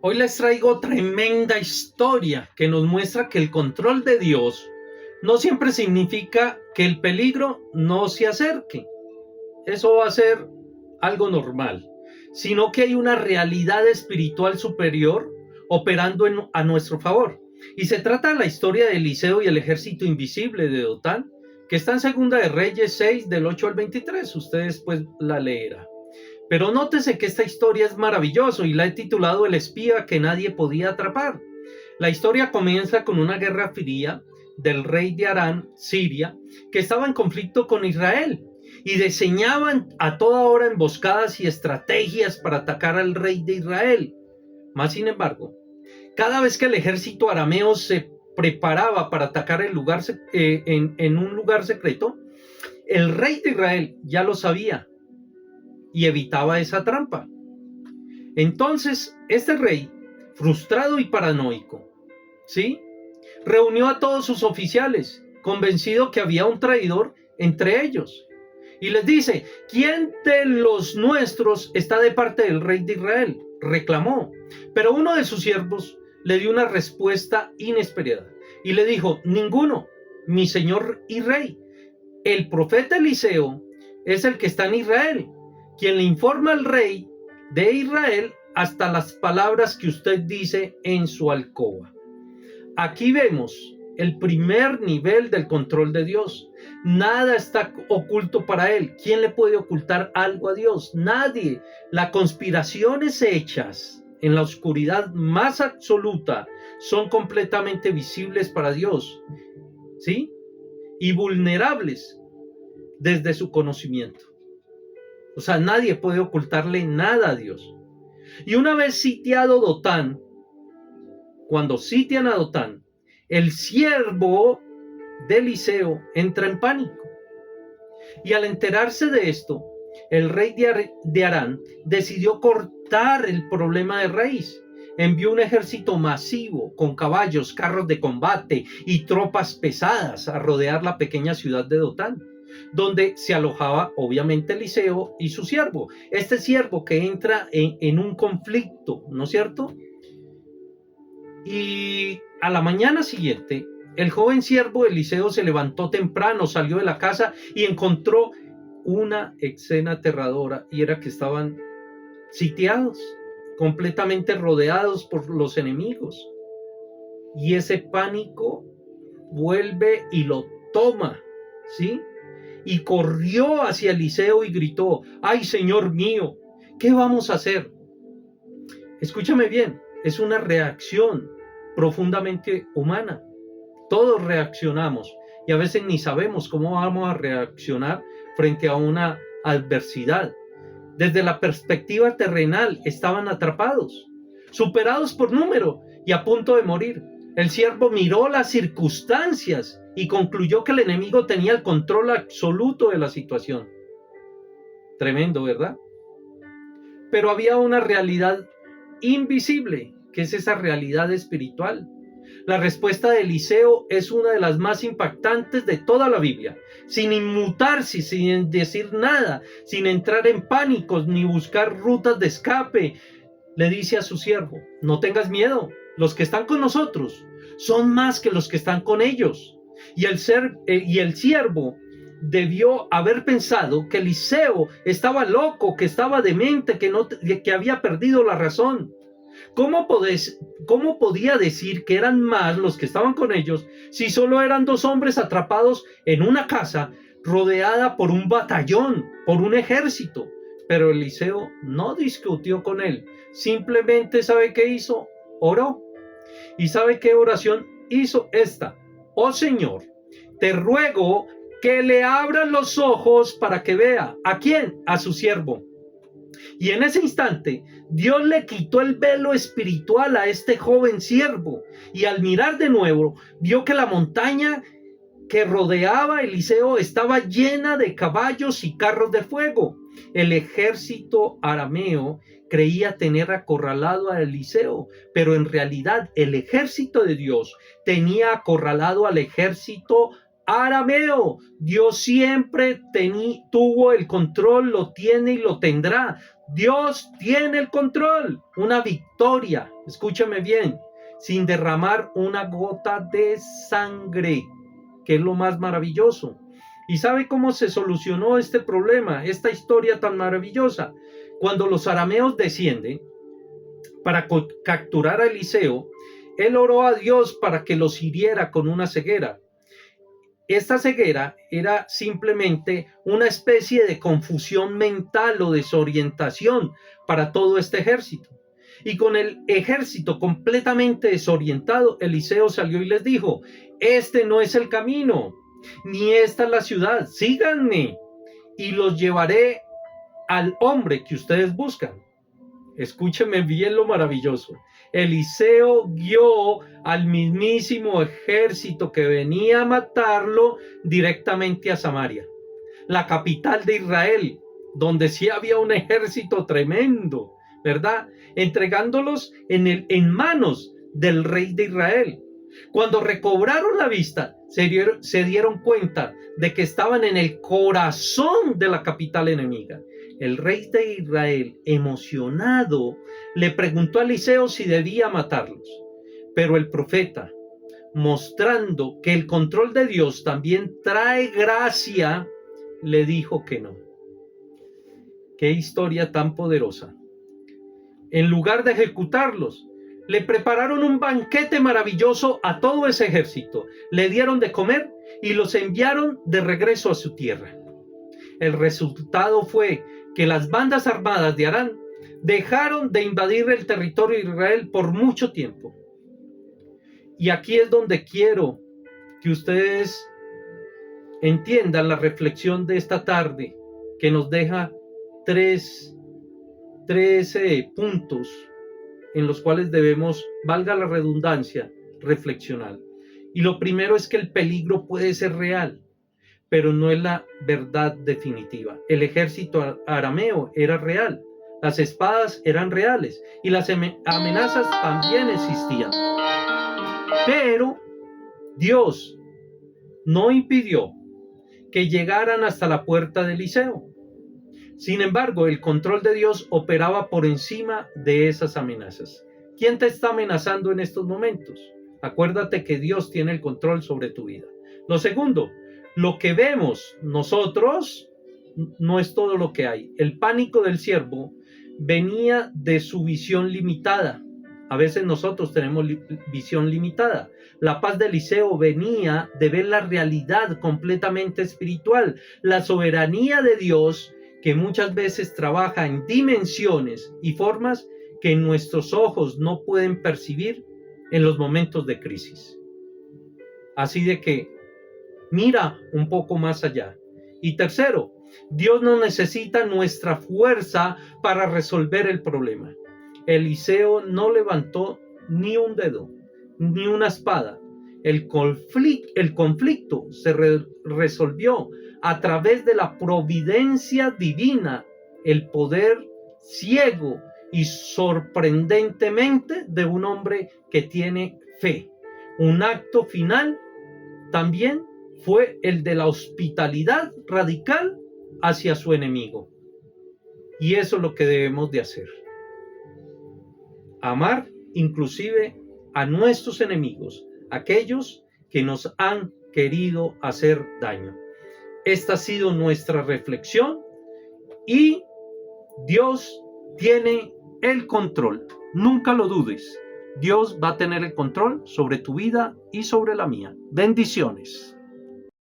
Hoy les traigo tremenda historia que nos muestra que el control de Dios no siempre significa que el peligro no se acerque. Eso va a ser algo normal, sino que hay una realidad espiritual superior operando a nuestro favor. Y se trata de la historia de Eliseo y el ejército invisible de Dotán, que está en Segunda de Reyes 6, del 8 al 23. Ustedes pues la leerán. Pero nótese que esta historia es maravillosa y la he titulado El espía que nadie podía atrapar. La historia comienza con una guerra fría del rey de Arán, Siria, que estaba en conflicto con Israel y diseñaban a toda hora emboscadas y estrategias para atacar al rey de Israel. Mas, sin embargo, cada vez que el ejército arameo se preparaba para atacar en un lugar secreto, el rey de Israel ya lo sabía y evitaba esa trampa. Entonces, este rey, frustrado y paranoico, ¿sí?, reunió a todos sus oficiales, convencido que había un traidor entre ellos, y les dice: ¿quién de los nuestros está de parte del rey de Israel?, reclamó. Pero uno de sus siervos le dio una respuesta inesperada y le dijo: ninguno, mi señor y rey. El profeta Eliseo es el que está en Israel, quien le informa al rey de Israel hasta las palabras que usted dice en su alcoba. Aquí vemos el primer nivel del control de Dios. Nada está oculto para él. ¿Quién le puede ocultar algo a Dios? Nadie. Las conspiraciones hechas en la oscuridad más absoluta son completamente visibles para Dios, ¿sí?, y vulnerables desde su conocimiento. O sea, nadie puede ocultarle nada a Dios. Y una vez sitiado Dotán, cuando sitian a Dotán, el siervo de Eliseo entra en pánico. Y al enterarse de esto, el rey de Arán decidió cortar el problema de raíz. Envió un ejército masivo con caballos, carros de combate y tropas pesadas a rodear la pequeña ciudad de Dotán, donde se alojaba obviamente Eliseo y su siervo. Este siervo que entra en un conflicto, ¿no es cierto? Y a la mañana siguiente, el joven siervo Eliseo se levantó temprano, salió de la casa y encontró una escena aterradora, y era que estaban sitiados, completamente rodeados por los enemigos. Y ese pánico vuelve y lo toma, ¿sí? Y corrió hacia Eliseo y gritó: ¡ay, Señor mío! ¿Qué vamos a hacer? Escúchame bien, es una reacción profundamente humana. Todos reaccionamos y a veces ni sabemos cómo vamos a reaccionar frente a una adversidad. Desde la perspectiva terrenal estaban atrapados, superados por número y a punto de morir. El siervo miró las circunstancias y concluyó que el enemigo tenía el control absoluto de la situación. Tremendo, ¿verdad? Pero había una realidad invisible, que es esa realidad espiritual. La respuesta de Eliseo es una de las más impactantes de toda la Biblia. Sin inmutarse, sin decir nada, sin entrar en pánicos ni buscar rutas de escape, le dice a su siervo: no tengas miedo, los que están con nosotros son más que los que están con ellos. Y el siervo debió haber pensado que Eliseo estaba loco, que estaba demente, que había perdido la razón. ¿Cómo podía decir que eran más los que estaban con ellos si solo eran dos hombres atrapados en una casa rodeada por un batallón, por un ejército? Pero Eliseo no discutió con él. Simplemente, ¿sabe qué hizo? Oró. ¿Y sabe qué oración hizo? Esta: oh Señor, te ruego que le abran los ojos para que vea. ¿A quién? A su siervo. Y en ese instante, Dios le quitó el velo espiritual a este joven siervo, y al mirar de nuevo, vio que la montaña que rodeaba a Eliseo estaba llena de caballos y carros de fuego. El ejército arameo creía tener acorralado a Eliseo, pero en realidad el ejército de Dios tenía acorralado al ejército arameo. Dios siempre tuvo el control, lo tiene y lo tendrá. Dios tiene el control. Una victoria, escúchame bien, sin derramar una gota de sangre, que es lo más maravilloso. ¿Y sabe cómo se solucionó este problema, esta historia tan maravillosa? Cuando los arameos descienden para capturar a Eliseo, él oró a Dios para que los hiriera con una ceguera. Esta ceguera era simplemente una especie de confusión mental o desorientación para todo este ejército. Y con el ejército completamente desorientado, Eliseo salió y les dijo: este no es el camino, ni esta es la ciudad, síganme y los llevaré al hombre que ustedes buscan. Escúchenme bien lo maravilloso. Eliseo guió al mismísimo ejército que venía a matarlo directamente a Samaria, la capital de Israel, donde sí había un ejército tremendo, ¿verdad? Entregándolos en manos del rey de Israel. Cuando recobraron la vista, se dieron cuenta de que estaban en el corazón de la capital enemiga. El rey de Israel, emocionado, le preguntó a Eliseo si debía matarlos. Pero el profeta, mostrando que el control de Dios también trae gracia, le dijo que no. Qué historia tan poderosa. En lugar de ejecutarlos, le prepararon un banquete maravilloso a todo ese ejército. Le dieron de comer y los enviaron de regreso a su tierra. El resultado fue que las bandas armadas de Aram dejaron de invadir el territorio de Israel por mucho tiempo. Y aquí es donde quiero que ustedes entiendan la reflexión de esta tarde, que nos deja tres puntos en los cuales debemos, valga la redundancia, reflexionar. Y lo primero es que el peligro puede ser real, pero no es la verdad definitiva. El ejército arameo era real, las espadas eran reales y las amenazas también existían. Pero Dios no impidió que llegaran hasta la puerta de Eliseo. Sin embargo, el control de Dios operaba por encima de esas amenazas. ¿Quién te está amenazando en estos momentos? Acuérdate que Dios tiene el control sobre tu vida. Lo segundo, lo que vemos nosotros no es todo lo que hay. El pánico del siervo venía de su visión limitada. A veces nosotros tenemos visión limitada. La paz de Eliseo venía de ver la realidad completamente espiritual, la soberanía de Dios, que muchas veces trabaja en dimensiones y formas que nuestros ojos no pueden percibir en los momentos de crisis. Así de que mira un poco más allá. Y tercero, Dios no necesita nuestra fuerza para resolver el problema. Eliseo no levantó ni un dedo, ni una espada. El conflicto se resolvió a través de la providencia divina, el poder ciego y sorprendentemente de un hombre que tiene fe. Un acto final también fue el de la hospitalidad radical hacia su enemigo. Y eso es lo que debemos de hacer. Amar inclusive a nuestros enemigos, aquellos que nos han querido hacer daño. Esta ha sido nuestra reflexión y Dios tiene el control. Nunca lo dudes. Dios va a tener el control sobre tu vida y sobre la mía. Bendiciones.